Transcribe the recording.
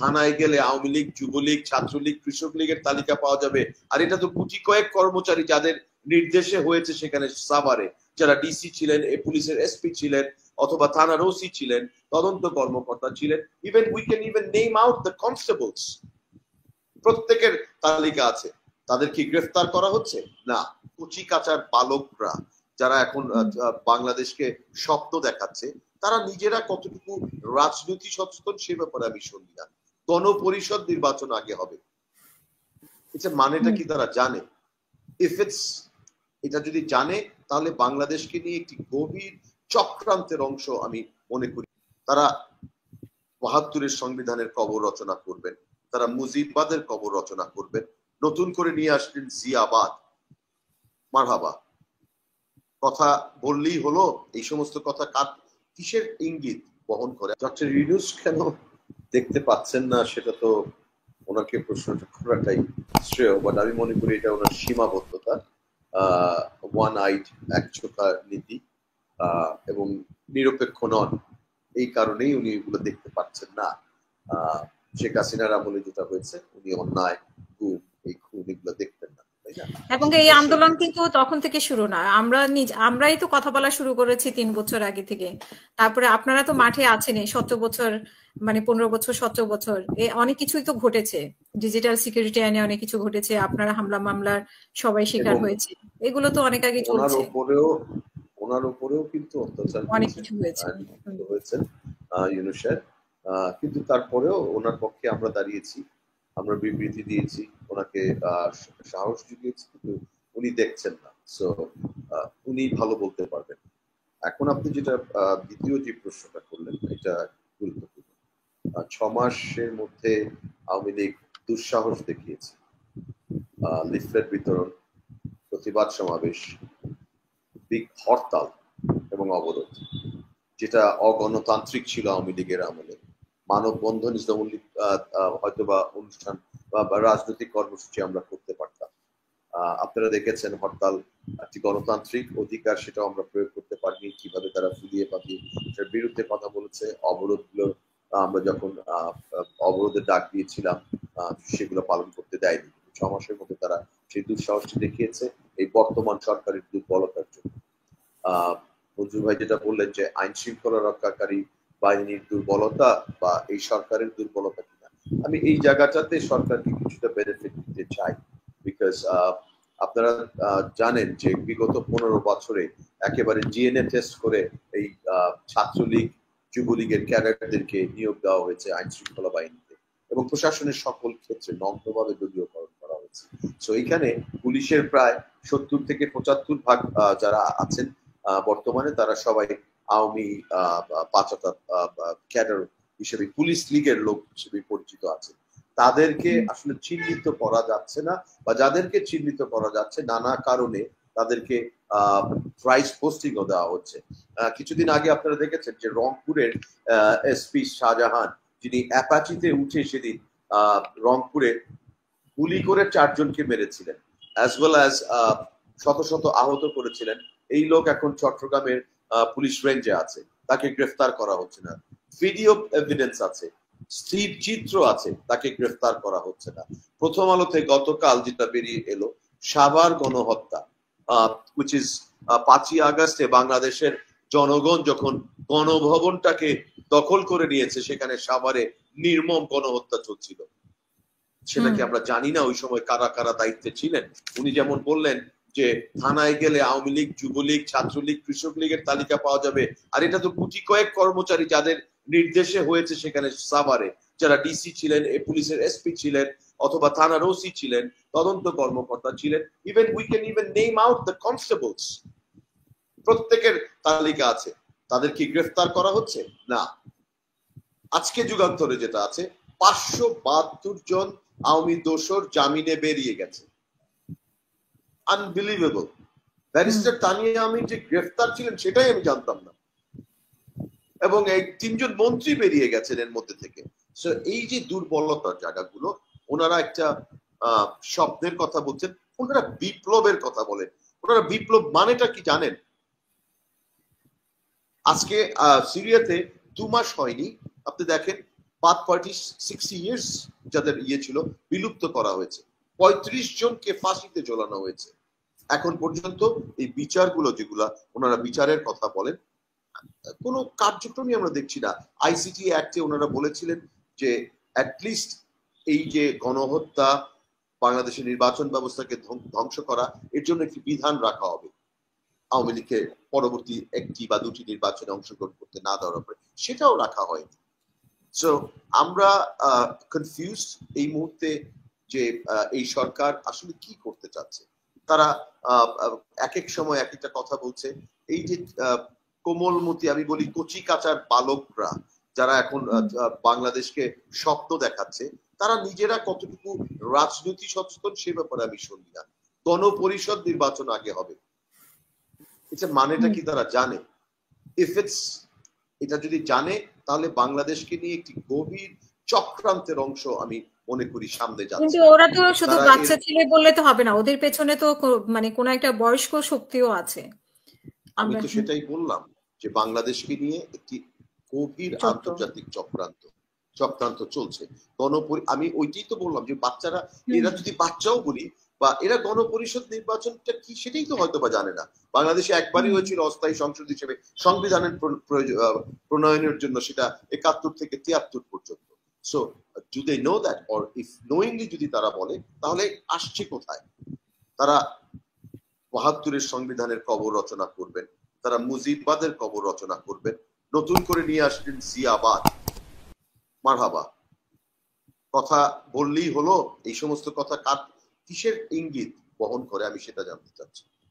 থানায় গেলে আওয়ামী লীগ, যুবলীগ, ছাত্রলীগ, কৃষক লীগের তালিকা পাওয়া যাবে। আর এটা তো গুটি কয়েক কর্মচারী যাদের নির্দেশে হয়েছে সেখানে সাভারে, যারা ডিসি ছিলেন, পুলিশের এসপি ছিলেন, অথবা থানার ওসি ছিলেন, তদন্ত কর্মকর্তা ছিলেন। Even we can even name out the constables, প্রত্যেকের তালিকা আছে। তাদের কি গ্রেফতার করা হচ্ছে না? কুচি কাচার বালকরা যারা এখন বাংলাদেশকে স্বপ্ন দেখাচ্ছে, তারা নিজেরা কতটুকু রাজনীতি সচেতন সে ব্যাপারে আমি সন্দিহান। গণপরিষদ নির্বাচন আগে হবে, এটা মানেটা কি তারা জানে? ইফ ইটস এটা যদি জানে, তাহলে বাংলাদেশকে নিয়ে একটি গভীর চক্রান্তের অংশ আমি মনে করি। তারা ৭২-এর সংবিধানের কবর রচনা করবেন, তারা মুজিববাদের কবর রচনা করবেন, নতুন করে নিয়ে আসবেন জিয়াবাদ। মারহাবা, কথা বললেই হলো। এই সমস্ত কথা কিসের ইঙ্গিত বহন করে? ডক্টর ইউনূস কেন দেখতে পাচ্ছেন না সেটা তো ওনাকে প্রশ্নটা করাটাই শ্রেয়, বাট আমি মনে করি এটা ওনার সীমাবদ্ধতা, ওয়ান আইড, এক চোখা নীতি, এবং নিরপেক্ষ নন। এই কারণেই উনি এগুলো দেখতে পাচ্ছেন না। শেখ হাসিনার আমলে যেটা হয়েছে, উনি অন্যায়, গুম, এই খুন এগুলো দেখতেন না, তাই না? এবং এই আন্দোলন কিন্তু তখন থেকে শুরু না, আমরাই তো কথা বলা শুরু করেছি ৩ বছর আগে থেকে। তারপরে আপনারা তো মাঠে আছেনই ১৭ বছর, মানে ১৫ বছর, ১৭ বছর, অনেক কিছুই তো ঘটেছে। ডিজিটাল সিকিউরিটি আইনে অনেক কিছু ঘটেছে, আপনারা হামলা মামলার সবাই শিকার হয়েছে, এগুলো তো অনেক আগে চলছে। ওনার উপরেও কিন্তু অত্যাচার অনেক কিছু হয়েছে হয়েছেন ইউনূস, কিন্তু তারপরেও ওনার পক্ষে আমরা দাঁড়িয়েছি, আমরা বিবৃতি দিয়েছি, ওনাকে সাহস জুগিয়েছি, কিন্তু উনি দেখছেন না। সো উনি ভালো বলতে পারবেন। এখন আপনি যেটা দ্বিতীয় যে প্রশ্নটা করলেন, এটা গুরুত্বপূর্ণ। ৬ মাসের মধ্যে আওয়ামী লীগ দুঃসাহস দেখিয়েছে, লিফলেট বিতরণ, প্রতিবাদ সমাবেশ, হরতাল এবং অবরোধ, যেটা অগণতান্ত্রিক ছিল আওয়ামী লীগের আমলে। মানববন্ধন ইজ দ্য অনলি হয়তোবা অনুষ্ঠান বা রাজনৈতিক কর্মসূচি আমরা করতে পারতাম। আপনারা দেখেছেন হরতাল একটি গণতান্ত্রিক অধিকার, সেটাও আমরা প্রয়োগ করতে পারিনি। কিভাবে তারা ফুলিয়ে পাঠিয়ে সেটার বিরুদ্ধে কথা বলেছে। অবরোধগুলো আমরা যখন অবরোধের ডাক দিয়েছিলাম, সেগুলো পালন করতে দেয়নি। ৬ মাসের মধ্যে তারা সেই দুঃসাহসটি দেখিয়েছে এই বর্তমান সরকারের দুর্বলতার জন্য। মঞ্জুর ভাই যেটা বললেন যে আইন শৃঙ্খলা রক্ষাকারী বাহিনীর দুর্বলতা বা এই সরকারের দুর্বলতা কিনা, আমি এই জায়গাটাতে সরকারকে কিছুটা বেনিফিট দিতে চাই। বিকজ আপনারা জানেন যে বিগত ১৫ বছরে একেবারে জিএনএ টেস্ট করে এই ছাত্রলীগ, যুবলীগের ক্যাডারদেরকে নিয়োগ দেওয়া হয়েছে আইন শৃঙ্খলা বাহিনীতে, এবং প্রশাসনের সকল ক্ষেত্রে নগ্নভাবে দলীয়করণ করা হয়েছে। সো এখানে পুলিশের প্রায় ৭০ থেকে ৭৫% যারা আছেন বর্তমানে, তারা সবাই আওয়ামী পাঁচতা ক্যাডার হিসেবে, পুলিশ লীগের লোক হিসেবে পরিচিত আছে। তাদেরকে আসলে চিহ্নিত করা যাচ্ছে না, বা যাদেরকে চিহ্নিত করা যাচ্ছে নানা কারণে তাদেরকে প্রাইস পোস্টিংও দেওয়া হচ্ছে। কিছুদিন আগে আপনারা দেখেছেন যে রংপুরের এসপি শাহজাহান, যিনি অ্যাপাচিতে উঠে সেদিন রংপুরে গুলি করে ৪ জনকে মেরেছিলেন, অ্যাজ ওয়েল অ্যাজ শত শত আহত করেছিলেন, এই লোক এখন চট্টগ্রামের পুলিশ রেঞ্জে আছে, তাকে গ্রেফতার করা হচ্ছে না। ভিডিও এভিডেন্স আছে, স্থির চিত্র আছে, তাকে গ্রেফতার করা হচ্ছে না। প্রথম আলোতে গতকাল যেটা বেরিয়ে এলো, সাভার গণহত্যা, which is ৫ই আগস্টে বাংলাদেশের জনগণ যখন গণভবনটাকে দখল করে নিয়েছে, সেখানে সাভারে নির্মম গণহত্যা চলছিল। সেটাকে আমরা জানি না ওই সময় কারা কারা দায়িত্বে ছিলেন। উনি যেমন বললেন যে থানায় গেলে আওয়ামী লীগ, যুবলীগ, ছাত্রলীগ, কৃষক লীগের তালিকা পাওয়া যাবে। আর এটা তো গুটি কয়েক কর্মচারী যাদের নির্দেশে হয়েছে সেখানে সাভারে, যারা ডিসি ছিলেন, পুলিশের এসপি ছিলেন, অথবা থানার ওসি ছিলেন, তদন্ত কর্মকর্তা ছিলেন। Even we can even name out the constables, প্রত্যেকের তালিকা আছে। তাদের কি গ্রেফতার করা হচ্ছে না? আজকে যুগান্তরে যেটা আছে, ৫৭২ জন আওয়ামী দোসর জামিনে বেরিয়ে গেছে। আনবিলিভেবল। ব্যারিস্টার তানিয়া আমির যে গ্রেফতার ছিলেন সেটাই আমি জানতাম না, এবং এই ৩ জন মন্ত্রী বেরিয়ে গেছেন এর মধ্যে থেকে। সো এই যে দুর্বলতার জায়গাগুলো, ওনারা একটা স্বপ্নের কথা বলছেন, ওনারা বিপ্লবের কথা বলেন। ওনারা বিপ্লব মানেটা কি জানেন? আজকে সিরিয়াতে ২ মাস হয়নি, আপনি দেখেন বাথ পার্টি 60 ইয়ার্স যাদের ছিল বিলুপ্ত করা হয়েছে, 35 জনকে ফাঁসিতে ঝোলানো হয়েছে। এখন পর্যন্ত এই বিচারগুলো যেগুলা ওনারা বিচারের কথা বলেন, কোনো কার্যক্রমই আমরা দেখছি না। আইসিটি অ্যাক্টে ওনারা বলেছিলেন যে অ্যাটলিস্ট এই যে গণহত্যা, বাংলাদেশের নির্বাচন ব্যবস্থাকে ধ্বংস করা, এর জন্য একটি বিধান রাখা হবে আওয়ামী লীগকে পরবর্তী একটি বা দুটি নির্বাচনে অংশগ্রহণ করতে না দেওয়ার উপরে, সেটাও রাখা হয়নি। সো আমরা কনফিউজ এই মুহূর্তে যে এই সরকার আসলে কি করতে চাচ্ছে। তারা এক এক সময় এক একটা কথা বলছে। এই যে কোমলমতি, আমি বলি কচি কাচার বালকরা যারা এখন বাংলাদেশকে স্বপ্ন দেখাচ্ছে, তারা নিজেরা কতটুকু রাজনীতি সচেতন সে ব্যাপারে আমি শুনি না। গণপরিষদ নির্বাচন আগে হবে, এটা মানেটা কি তারা জানে? এটা যদি জানে, তাহলে বাংলাদেশকে নিয়ে একটি গভীর চক্রান্তের অংশ আমি মনে করি সামনে যাচ্ছে। কিন্তু ওরা তো শুধু বাচ্চা ছেলে বললে তো হবে না, ওদের পেছনে তো মানে কোন একটা বয়স্ক শক্তিও আছে। আমি তো সেটাই বললাম যে বাংলাদেশকে নিয়ে একটি গভীর আন্তর্জাতিক চক্রান্ত চলছে। আমি ওইটাই তো বললাম যে বাচ্চারা, এরা যদি বাচ্চাও বলি, বা এরা গণপরিষদ নির্বাচনটা কি সেটাই তো হয়তো বা জানে না। বাংলাদেশে একবারই হয়েছিল অস্থায়ী সংসদ হিসেবে সংবিধানের প্রণয়নের জন্য, সেটা 71 থেকে 73 পর্যন্ত। So do they know that, or if knowingly যদি তারা বলে, তাহলে আসছে কোথায়? তারা ৭২-এর সংবিধানের কবর রচনা করবেন, তারা মুজিববাদের কবর রচনা করবেন, নতুন করে নিয়ে আসবেন জিয়াবাদ। মারহাবা, কথা বললেই হলো? এই সমস্ত কথা কিসের ইঙ্গিত বহন করে আমি সেটা জানতে চাচ্ছি।